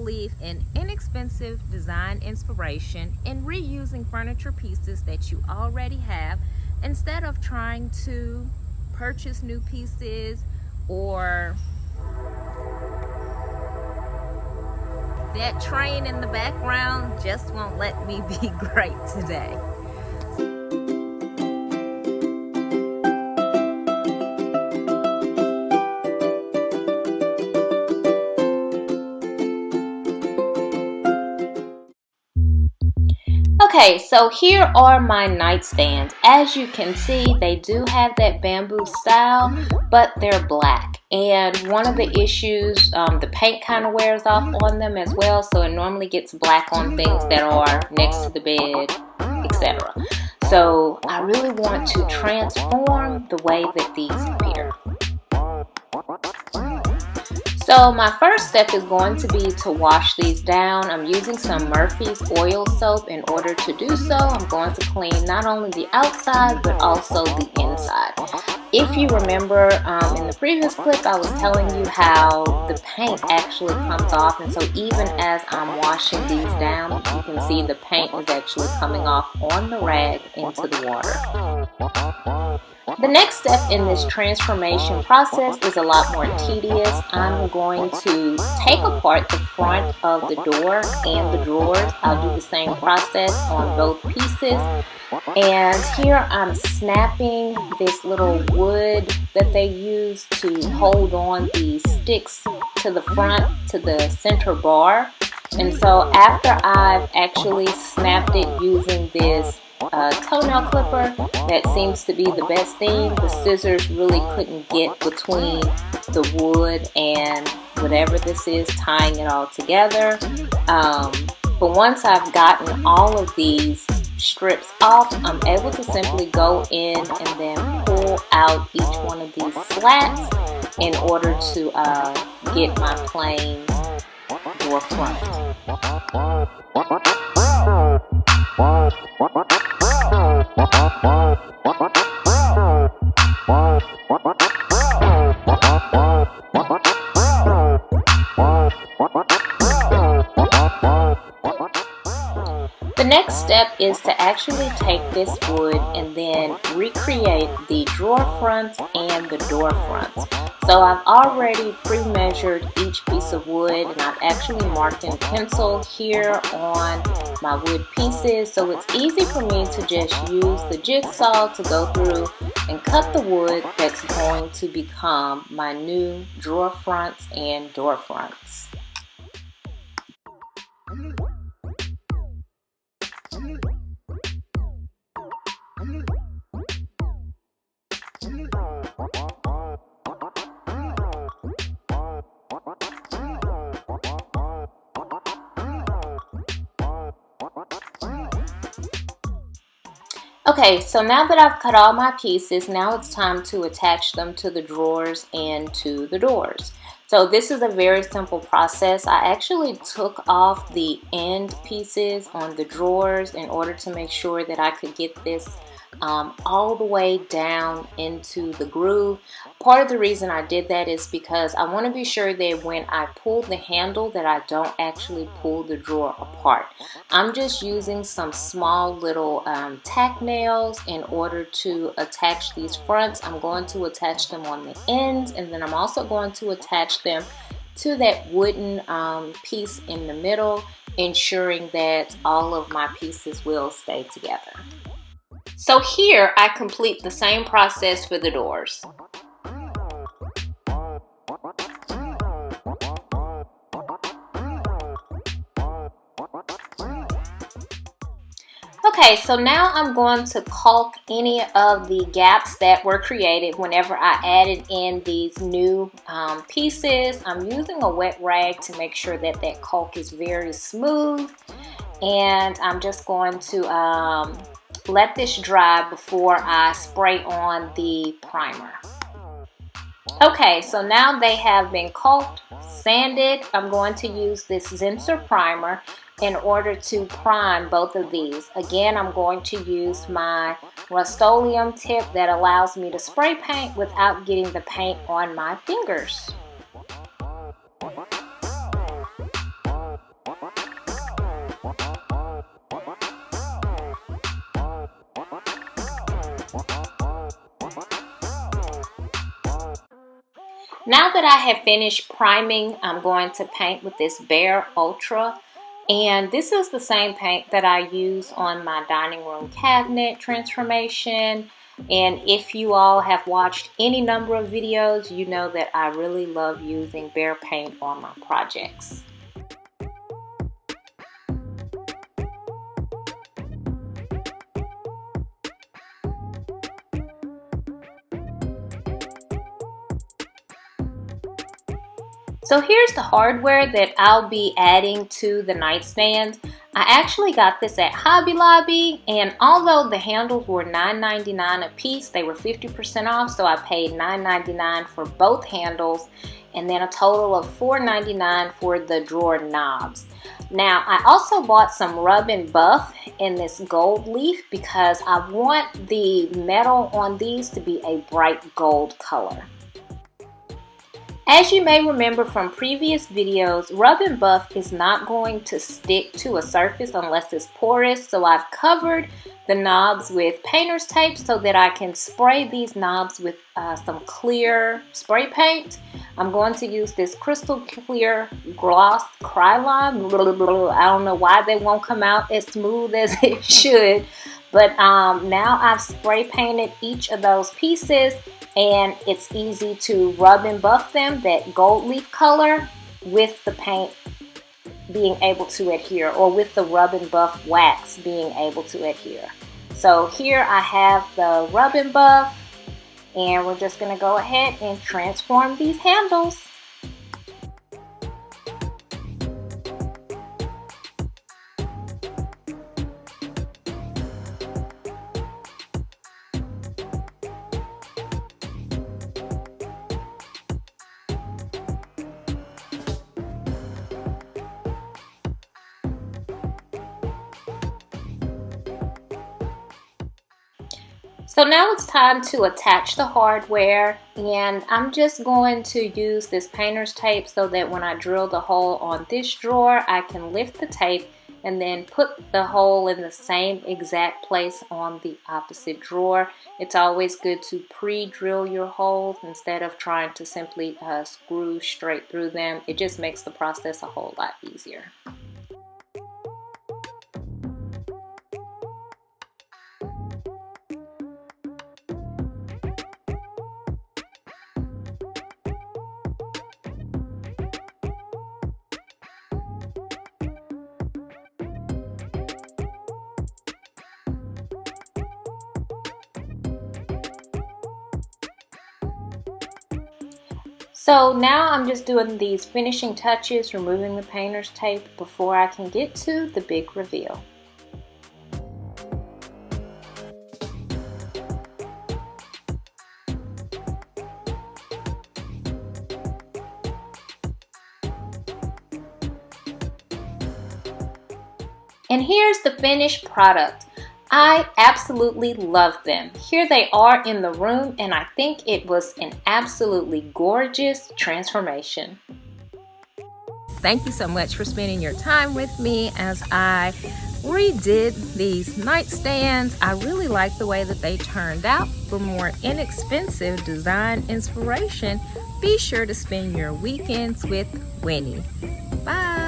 believe in inexpensive design inspiration and reusing furniture pieces that you already have instead of trying to purchase new pieces, or that train in the background just won't let me be great today. Okay, so here are my nightstands. As you can see, they do have that bamboo style, but they're black. And one of the issues, the paint kind of wears off on them as well, so it normally gets black on things that are next to the bed, etc. So I really want to transform the way that these appear. So my first step is going to be to wash these down. I'm using some Murphy's oil soap. In order to do so, I'm going to clean not only the outside but also the inside. If you remember in the previous clip, I was telling you how the paint actually comes off, and so even as I'm washing these down, you can see the paint is actually coming off on the rag into the water. The next step in this transformation process is a lot more tedious. I'm going to take apart the front of the door and the drawers. I'll do the same process on both pieces. And here I'm snapping this little wood that they use to hold on the sticks to the front, to the center bar. And so after I've actually snapped it using this toenail clipper, that seems to be the best thing. The scissors really couldn't get between the wood and whatever this is, tying it all together. But once I've gotten all of these strips off, I'm able to simply go in and then pull out each one of these slats in order to get my plain door front. The next step is to actually take this wood and then recreate the drawer fronts and the door fronts. So I've already pre-measured each piece of wood, and I've actually marked in pencil here on my wood pieces, so it's easy for me to just use the jigsaw to go through and cut the wood that's going to become my new drawer fronts and door fronts. Okay, so now that I've cut all my pieces, now it's time to attach them to the drawers and to the doors. So this is a very simple process. I actually took off the end pieces on the drawers in order to make sure that I could get this all the way down into the groove. Part of the reason I did that is because I want to be sure that when I pull the handle that I don't actually pull the drawer apart. I'm just using some small little tack nails in order to attach these fronts. I'm going to attach them on the ends, and then I'm also going to attach them to that wooden piece in the middle, ensuring that all of my pieces will stay together. So here I complete the same process for the doors. Okay, so now I'm going to caulk any of the gaps that were created whenever I added in these new pieces. I'm using a wet rag to make sure that that caulk is very smooth, and I'm just going to let this dry before I spray on the primer. Okay, so now they have been caulked, sanded. I'm going to use this Zinsser primer in order to prime both of these. Again, I'm going to use my Rust-Oleum tip that allows me to spray paint without getting the paint on my fingers. Now that I have finished priming, I'm going to paint with this Bare Ultra. And this is the same paint that I use on my dining room cabinet transformation. And if you all have watched any number of videos, you know that I really love using Bare paint on my projects. So here's the hardware that I'll be adding to the nightstand. I actually got this at Hobby Lobby, and although the handles were $9.99 a piece, they were 50% off, so I paid $9.99 for both handles, and then a total of $4.99 for the drawer knobs. Now, I also bought some rub and buff in this gold leaf because I want the metal on these to be a bright gold color. As you may remember from previous videos, rub and buff is not going to stick to a surface unless it's porous, so I've covered the knobs with painter's tape so that I can spray these knobs with some clear spray paint. I'm going to use this crystal clear gloss Krylon. I don't know why they won't come out as smooth as it should, but now I've spray painted each of those pieces, and it's easy to rub and buff them, that gold leaf color, with the paint being able to adhere, or with the rub and buff wax being able to adhere. So here I have the rub and buff, and we're just going to go ahead and transform these handles. So now it's time to attach the hardware, and I'm just going to use this painter's tape so that when I drill the hole on this drawer, I can lift the tape and then put the hole in the same exact place on the opposite drawer. It's always good to pre-drill your holes instead of trying to simply screw straight through them. It just makes the process a whole lot easier. So now I'm just doing these finishing touches, removing the painter's tape before I can get to the big reveal. And here's the finished product. I absolutely love them. Here they are in the room, and I think it was an absolutely gorgeous transformation. Thank you so much for spending your time with me as I redid these nightstands. I really like the way that they turned out. For more inexpensive design inspiration, be sure to spend your weekends with Winnie. Bye.